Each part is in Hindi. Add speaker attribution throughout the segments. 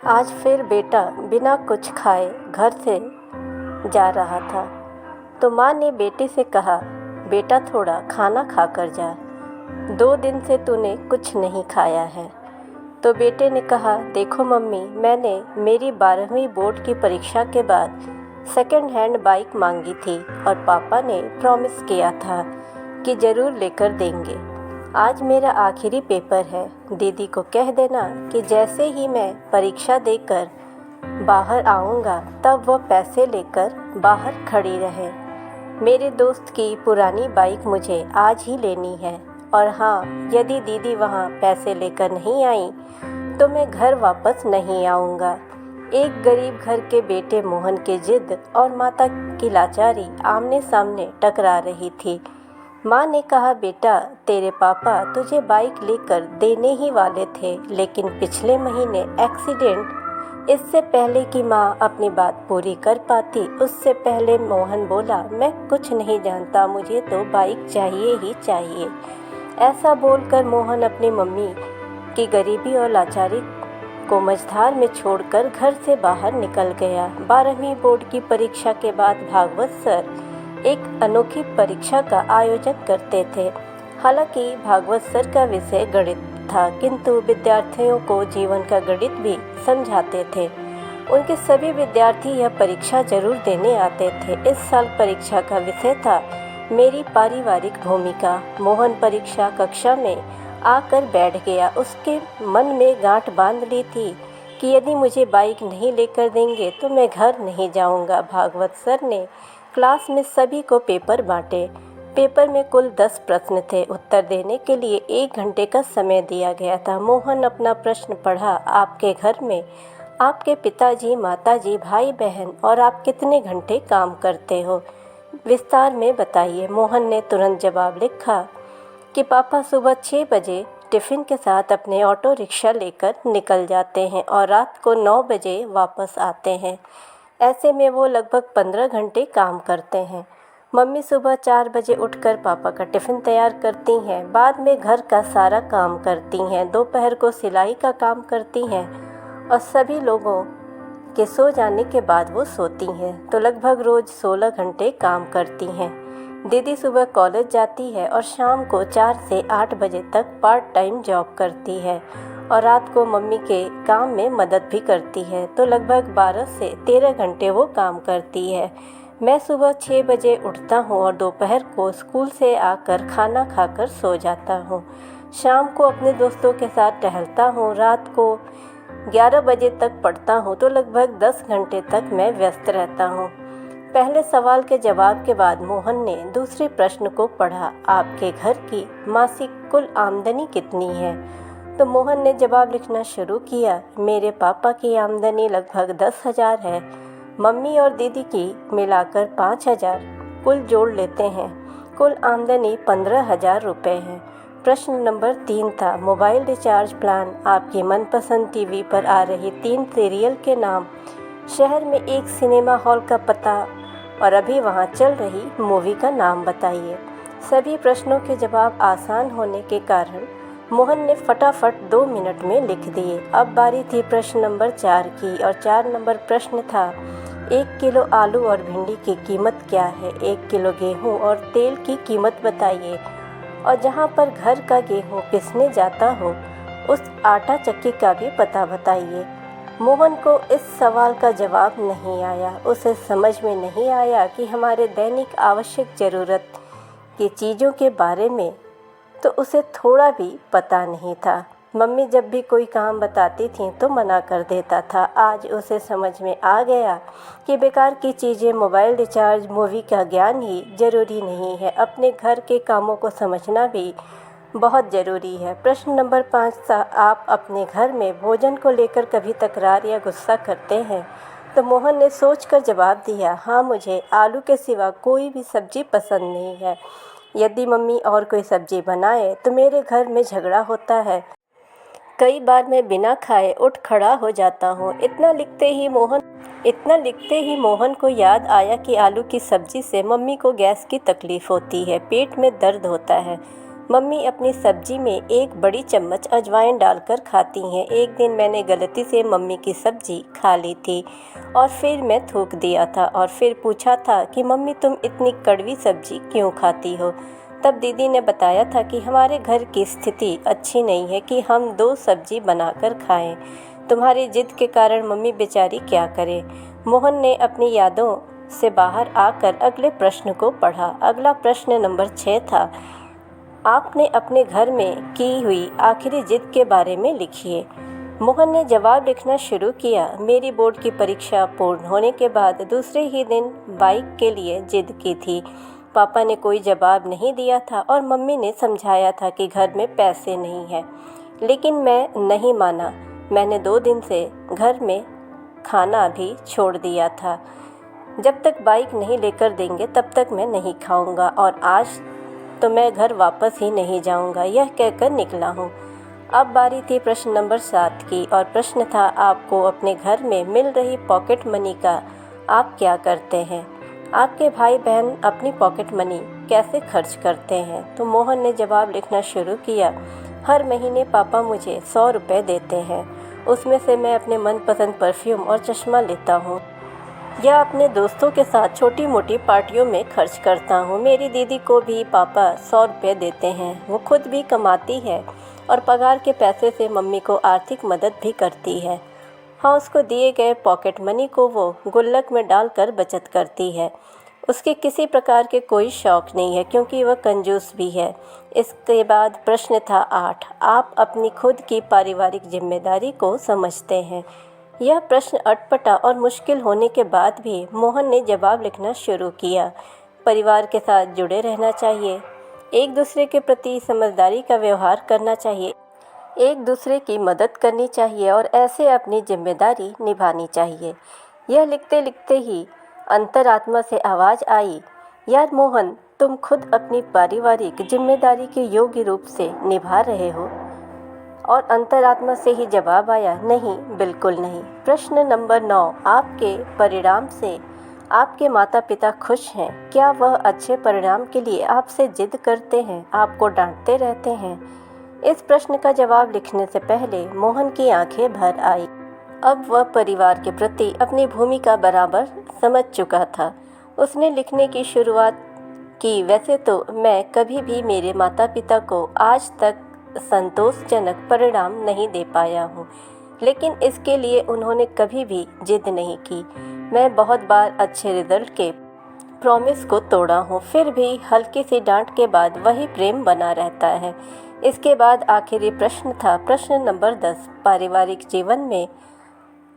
Speaker 1: आज फिर बेटा बिना कुछ खाए घर से जा रहा था तो माँ ने बेटे से कहा, बेटा थोड़ा खाना खा कर जा, 2 दिन से तूने कुछ नहीं खाया है। तो बेटे ने कहा, देखो मम्मी, मैंने मेरी 12वीं बोर्ड की परीक्षा के बाद सेकंड हैंड बाइक मांगी थी और पापा ने प्रॉमिस किया था कि ज़रूर लेकर देंगे। आज मेरा आखिरी पेपर है, दीदी को कह देना कि जैसे ही मैं परीक्षा देकर बाहर आऊँगा तब वह पैसे लेकर बाहर खड़ी रहे। मेरे दोस्त की पुरानी बाइक मुझे आज ही लेनी है और हाँ, यदि दीदी वहाँ पैसे लेकर नहीं आई तो मैं घर वापस नहीं आऊँगा। एक गरीब घर के बेटे मोहन के जिद और माता की लाचारी आमने सामने टकरा रही थी। माँ ने कहा, बेटा तेरे पापा तुझे बाइक लेकर देने ही वाले थे, लेकिन पिछले महीने एक्सीडेंट। इससे पहले कि माँ अपनी बात पूरी कर पाती उससे पहले मोहन बोला, मैं कुछ नहीं जानता, मुझे तो बाइक चाहिए ही चाहिए। ऐसा बोलकर मोहन अपनी मम्मी की गरीबी और लाचारी को मझधार में छोड़कर घर से बाहर निकल गया। 12वीं बोर्ड की परीक्षा के बाद भागवत सर एक अनोखी परीक्षा का आयोजन करते थे। हालांकि भागवत सर का विषय गणित था, किंतु विद्यार्थियों को जीवन का गणित भी समझाते थे। उनके सभी विद्यार्थी यह परीक्षा जरूर देने आते थे। इस साल परीक्षा का विषय था मेरी पारिवारिक भूमिका। मोहन परीक्षा कक्षा में आकर बैठ गया। उसके मन में गांठ बांध ली थी कि यदि मुझे बाइक नहीं लेकर देंगे तो मैं घर नहीं जाऊंगा। भागवत सर ने क्लास में सभी को पेपर बांटे। पेपर में कुल 10 प्रश्न थे। उत्तर देने के लिए 1 घंटे का समय दिया गया था। मोहन अपना प्रश्न पढ़ा, आपके घर में आपके पिताजी, माताजी, भाई बहन और आप कितने घंटे काम करते हो, विस्तार में बताइए। मोहन ने तुरंत जवाब लिखा कि पापा सुबह 6 बजे टिफ़िन के साथ अपने ऑटो रिक्शा लेकर निकल जाते हैं और रात को 9 बजे वापस आते हैं। ऐसे में वो लगभग 15 घंटे काम करते हैं। मम्मी सुबह 4 बजे उठकर पापा का टिफ़िन तैयार करती हैं, बाद में घर का सारा काम करती हैं, दोपहर को सिलाई का काम करती हैं और सभी लोगों के सो जाने के बाद वो सोती हैं, तो लगभग रोज़ 16 घंटे काम करती हैं। दीदी सुबह कॉलेज जाती है और शाम को 4 से 8 बजे तक पार्ट टाइम जॉब करती है और रात को मम्मी के काम में मदद भी करती है, तो लगभग 12 से 13 घंटे वो काम करती है। मैं सुबह 6 बजे उठता हूँ और दोपहर को स्कूल से आकर खाना खाकर सो जाता हूँ। शाम को अपने दोस्तों के साथ टहलता हूँ। रात को 11 बजे तक पढ़ता हूँ, तो लगभग 10 घंटे तक मैं व्यस्त रहता हूँ। पहले सवाल के जवाब के बाद मोहन ने दूसरे प्रश्न को पढ़ा, आपके घर की मासिक कुल आमदनी कितनी है? तो मोहन ने जवाब लिखना शुरू किया, मेरे पापा की आमदनी लगभग 10,000 है, मम्मी और दीदी की मिलाकर 5,000, कुल जोड़ लेते हैं, कुल आमदनी 15,000 रुपये है। प्रश्न नंबर 3 था, मोबाइल रिचार्ज प्लान, आपकी मनपसंद टीवी पर आ रही 3 सीरियल के नाम, शहर में एक सिनेमा हॉल का पता और अभी वहाँ चल रही मूवी का नाम बताइए। सभी प्रश्नों के जवाब आसान होने के कारण मोहन ने फटाफट 2 मिनट में लिख दिए। अब बारी थी प्रश्न नंबर 4 की और 4 नंबर प्रश्न था, 1 किलो आलू और भिंडी की कीमत क्या है? 1 किलो गेहूँ और तेल की कीमत बताइए और जहाँ पर घर का गेहूँ पिसने जाता हो उस आटा चक्की का भी पता बताइए। मोहन को इस सवाल का जवाब नहीं आया। उसे समझ में नहीं आया कि हमारे दैनिक आवश्यक ज़रूरत की चीज़ों के बारे में तो उसे थोड़ा भी पता नहीं था। मम्मी जब भी कोई काम बताती थी तो मना कर देता था। आज उसे समझ में आ गया कि बेकार की चीज़ें, मोबाइल रिचार्ज, मूवी का ज्ञान ही ज़रूरी नहीं है, अपने घर के कामों को समझना भी बहुत ज़रूरी है। प्रश्न नंबर 5 था, आप अपने घर में भोजन को लेकर कभी तकरार या गुस्सा करते हैं? तो मोहन ने सोचकर जवाब दिया, हाँ, मुझे आलू के सिवा कोई भी सब्ज़ी पसंद नहीं है। यदि मम्मी और कोई सब्ज़ी बनाए तो मेरे घर में झगड़ा होता है। कई बार मैं बिना खाए उठ खड़ा हो जाता हूँ। इतना लिखते ही मोहन को याद आया कि आलू की सब्ज़ी से मम्मी को गैस की तकलीफ़ होती है, पेट में दर्द होता है। मम्मी अपनी सब्जी में एक बड़ी चम्मच अजवाइन डालकर खाती हैं। एक दिन मैंने गलती से मम्मी की सब्जी खा ली थी और फिर मैं थूक दिया था और फिर पूछा था कि मम्मी तुम इतनी कड़वी सब्जी क्यों खाती हो। तब दीदी ने बताया था कि हमारे घर की स्थिति अच्छी नहीं है कि हम 2 सब्जी बनाकर खाएं। तुम्हारी जिद के कारण मम्मी बेचारी क्या करे। मोहन ने अपनी यादों से बाहर आकर अगले प्रश्न को पढ़ा। अगला प्रश्न नंबर 6 था, आपने अपने घर में की हुई आखिरी जिद के बारे में लिखिए। मोहन ने जवाब लिखना शुरू किया। मेरी बोर्ड की परीक्षा पूर्ण होने के बाद दूसरे ही दिन बाइक के लिए जिद की थी। पापा ने कोई जवाब नहीं दिया था और मम्मी ने समझाया था कि घर में पैसे नहीं हैं, लेकिन मैं नहीं माना। मैंने 2 दिन से घर में खाना भी छोड़ दिया था। जब तक बाइक नहीं लेकर देंगे तब तक मैं नहीं खाऊंगा और आज तो मैं घर वापस ही नहीं जाऊंगा, यह कहकर निकला हूँ। अब बारी थी प्रश्न नंबर 7 की और प्रश्न था, आपको अपने घर में मिल रही पॉकेट मनी का आप क्या करते हैं? आपके भाई बहन अपनी पॉकेट मनी कैसे खर्च करते हैं? तो मोहन ने जवाब लिखना शुरू किया। हर महीने पापा मुझे 100 रुपये देते हैं, उसमें से मैं अपने मनपसंद परफ्यूम और चश्मा लेता हूँ या अपने दोस्तों के साथ छोटी मोटी पार्टियों में खर्च करता हूँ। मेरी दीदी को भी पापा 100 रुपये देते हैं, वो खुद भी कमाती है और पगार के पैसे से मम्मी को आर्थिक मदद भी करती है। हाँ, उसको दिए गए पॉकेट मनी को वो गुल्लक में डालकर बचत करती है। उसके किसी प्रकार के कोई शौक़ नहीं है क्योंकि वह कंजूस भी है। इसके बाद प्रश्न था 8, आप अपनी खुद की पारिवारिक जिम्मेदारी को समझते हैं? यह प्रश्न अटपटा और मुश्किल होने के बाद भी मोहन ने जवाब लिखना शुरू किया। परिवार के साथ जुड़े रहना चाहिए, एक दूसरे के प्रति समझदारी का व्यवहार करना चाहिए, एक दूसरे की मदद करनी चाहिए और ऐसे अपनी जिम्मेदारी निभानी चाहिए। यह लिखते लिखते ही अंतरात्मा से आवाज़ आई, यार मोहन, तुम खुद अपनी पारिवारिक जिम्मेदारी के योग्य रूप से निभा रहे हो? और अंतरात्मा से ही जवाब आया, नहीं, बिल्कुल नहीं। प्रश्न नंबर 9, आपके परिणाम से आपके माता पिता खुश हैं? क्या वह अच्छे परिणाम के लिए आपसे जिद करते हैं, आपको डांटते रहते हैं? इस प्रश्न का जवाब लिखने से पहले मोहन की आंखें भर आई। अब वह परिवार के प्रति अपनी भूमिका बराबर समझ चुका था। उसने लिखने की शुरुआत की, वैसे तो मैं कभी भी मेरे माता पिता को आज तक संतोषजनक परिणाम नहीं दे पाया हूँ, लेकिन इसके लिए उन्होंने कभी भी जिद नहीं की। मैं बहुत बार अच्छे रिजल्ट के प्रॉमिस को तोड़ा हूँ, फिर भी हल्की सी डांट के बाद वही प्रेम बना रहता है। इसके बाद आखिरी प्रश्न था प्रश्न नंबर 10, पारिवारिक जीवन में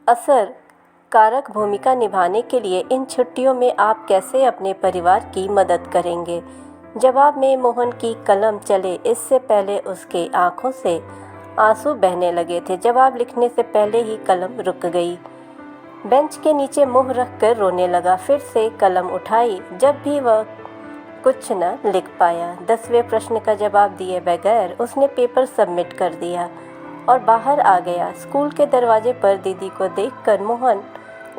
Speaker 1: असर कारक भूमिका निभाने के लिए इन छुट्टियों में आप कैसे अपने परिवार की मदद करेंगे? जवाब में मोहन की कलम चले इससे पहले उसके आंखों से आंसू बहने लगे थे। जवाब लिखने से पहले ही कलम रुक गई। बेंच के नीचे मुंह रखकर रोने लगा। फिर से कलम उठाई, जब भी वह कुछ न लिख पाया। 10वें प्रश्न का जवाब दिए बगैर उसने पेपर सबमिट कर दिया और बाहर आ गया। स्कूल के दरवाजे पर दीदी को देखकर मोहन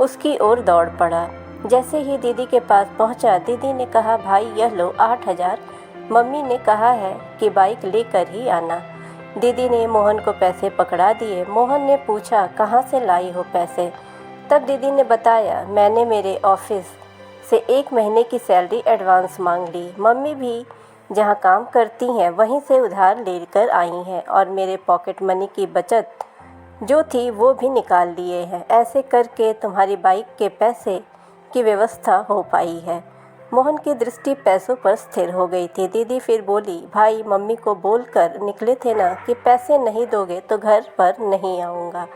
Speaker 1: उसकी ओर दौड़ पड़ा। जैसे ही दीदी के पास पहुंचा, दीदी ने कहा, भाई यह लो 8,000, मम्मी ने कहा है कि बाइक लेकर ही आना। दीदी ने मोहन को पैसे पकड़ा दिए। मोहन ने पूछा, कहाँ से लाई हो पैसे? तब दीदी ने बताया, मैंने मेरे ऑफिस से 1 महीने की सैलरी एडवांस मांग ली। मम्मी भी जहाँ काम करती हैं वहीं से उधार लेकर आई हैं और मेरे पॉकेट मनी की बचत जो थी वो भी निकाल लिए हैं। ऐसे करके तुम्हारी बाइक के पैसे की व्यवस्था हो पाई है। मोहन की दृष्टि पैसों पर स्थिर हो गई थी। दीदी फिर बोली, भाई मम्मी को बोलकर निकले थे ना कि पैसे नहीं दोगे तो घर पर नहीं आऊँगा।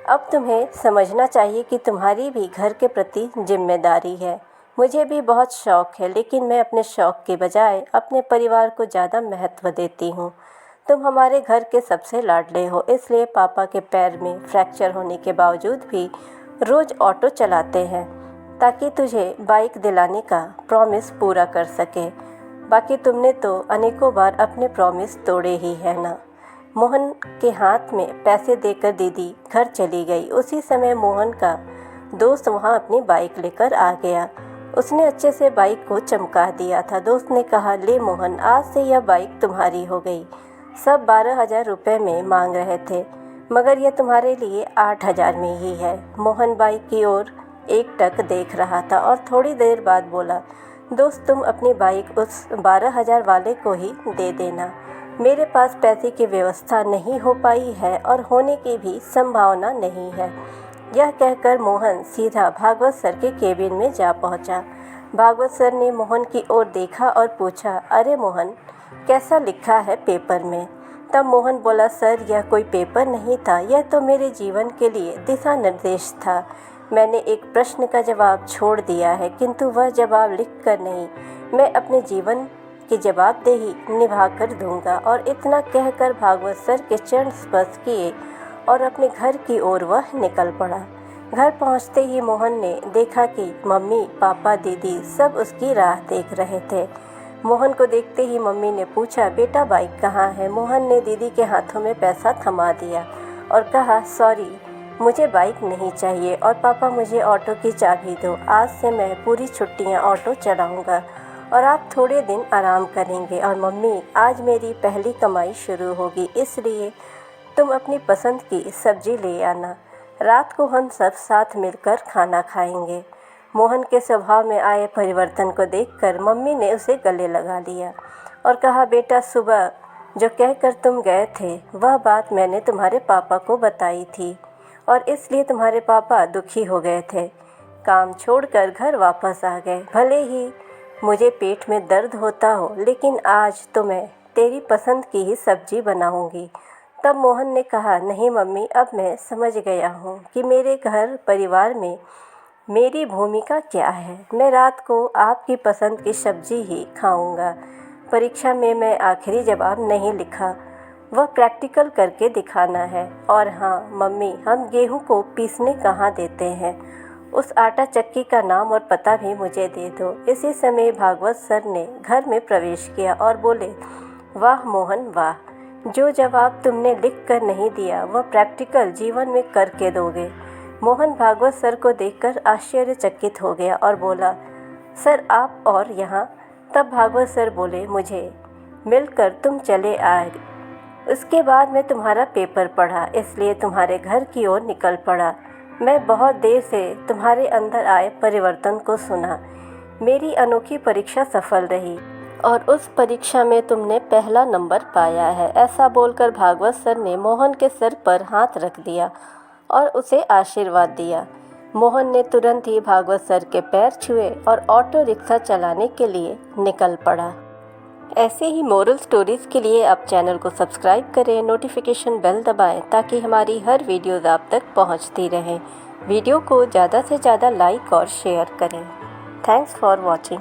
Speaker 1: अब तुम्हें समझना चाहिए कि तुम्हारी भी घर के प्रति जिम्मेदारी है। मुझे भी बहुत शौक़ है, लेकिन मैं अपने शौक़ के बजाय अपने परिवार को ज़्यादा महत्व देती हूँ। तुम हमारे घर के सबसे लाडले हो, इसलिए पापा के पैर में फ्रैक्चर होने के बावजूद भी रोज़ ऑटो चलाते हैं ताकि तुझे बाइक दिलाने का प्रॉमिस पूरा कर सके। बाकी तुमने तो अनेकों बार अपने प्रॉमिस तोड़े ही है ना। मोहन के हाथ में पैसे देकर दीदी घर चली गई। उसी समय मोहन का दोस्त वहाँ अपनी बाइक लेकर आ गया। उसने अच्छे से बाइक को चमका दिया था। दोस्त ने कहा, ले मोहन, आज से यह बाइक तुम्हारी हो गई। सब 12,000 रुपये में मांग रहे थे, मगर यह तुम्हारे लिए 8,000 में ही है। मोहन बाइक की ओर एकटक देख रहा था और थोड़ी देर बाद बोला, दोस्त, तुम अपनी बाइक उस 12,000 वाले को ही दे देना। मेरे पास पैसे की व्यवस्था नहीं हो पाई है और होने की भी संभावना नहीं है। यह कहकर मोहन सीधा भागवत सर के केबिन में जा पहुंचा। भागवत सर ने मोहन की ओर देखा और पूछा, अरे मोहन, कैसा लिखा है पेपर में? तब मोहन बोला, सर, यह कोई पेपर नहीं था, यह तो मेरे जीवन के लिए दिशा निर्देश था। मैंने एक प्रश्न का जवाब छोड़ दिया है, किंतु वह जवाब लिख कर नहीं, मैं अपने जीवन की जवाबदेही निभा कर दूंगा। और इतना कहकर भागवत सर के चरण स्पर्श किए और अपने घर की ओर वह निकल पड़ा। घर पहुंचते ही मोहन ने देखा कि मम्मी, पापा, दीदी सब उसकी राह देख रहे थे। मोहन को देखते ही मम्मी ने पूछा, बेटा बाइक कहाँ है? मोहन ने दीदी के हाथों में पैसा थमा दिया और कहा, सॉरी, मुझे बाइक नहीं चाहिए और पापा, मुझे ऑटो की चाबी दो। आज से मैं पूरी छुट्टियाँ ऑटो चलाऊँगा और आप थोड़े दिन आराम करेंगे। और मम्मी, आज मेरी पहली कमाई शुरू होगी, इसलिए तुम अपनी पसंद की सब्जी ले आना। रात को हम सब साथ मिलकर खाना खाएंगे। मोहन के स्वभाव में आए परिवर्तन को देखकर मम्मी ने उसे गले लगा लिया और कहा, बेटा, सुबह जो कहकर तुम गए थे वह बात मैंने तुम्हारे पापा को बताई थी और इसलिए तुम्हारे पापा दुखी हो गए थे। काम छोड़कर घर वापस आ गए। भले ही मुझे पेट में दर्द होता हो, लेकिन आज तो मैं तेरी पसंद की ही सब्जी बनाऊंगी। तब मोहन ने कहा, नहीं मम्मी, अब मैं समझ गया हूँ कि मेरे घर परिवार में मेरी भूमिका क्या है। मैं रात को आपकी पसंद की सब्जी ही खाऊंगा। परीक्षा में मैं आखिरी जवाब नहीं लिखा, वह प्रैक्टिकल करके दिखाना है। और हाँ मम्मी, हम गेहूं को पीसने कहाँ देते हैं? उस आटा चक्की का नाम और पता भी मुझे दे दो। इसी समय भागवत सर ने घर में प्रवेश किया और बोले, वाह मोहन वाह, जो जवाब तुमने लिख कर नहीं दिया वह प्रैक्टिकल जीवन में करके दोगे। मोहन भागवत सर को देखकर आश्चर्यचकित हो गया और बोला, सर आप और यहाँ? तब भागवत सर बोले, मुझे मिलकर तुम चले आए। उसके बाद मैं तुम्हारा पेपर पढ़ा, इसलिए तुम्हारे घर की ओर निकल पड़ा। मैं बहुत देर से तुम्हारे अंदर आए परिवर्तन को सुना। मेरी अनोखी परीक्षा सफल रही और उस परीक्षा में तुमने पहला नंबर पाया है। ऐसा बोलकर भागवत सर ने मोहन के सर पर हाथ रख दिया और उसे आशीर्वाद दिया। मोहन ने तुरंत ही भागवत सर के पैर छुए और ऑटो रिक्शा चलाने के लिए निकल पड़ा। ऐसे ही मोरल स्टोरीज़ के लिए आप चैनल को सब्सक्राइब करें, नोटिफिकेशन बेल दबाएं ताकि हमारी हर वीडियोज़ आप तक पहुंचती रहें। वीडियो को ज़्यादा से ज़्यादा लाइक और शेयर करें। Thanks for watching.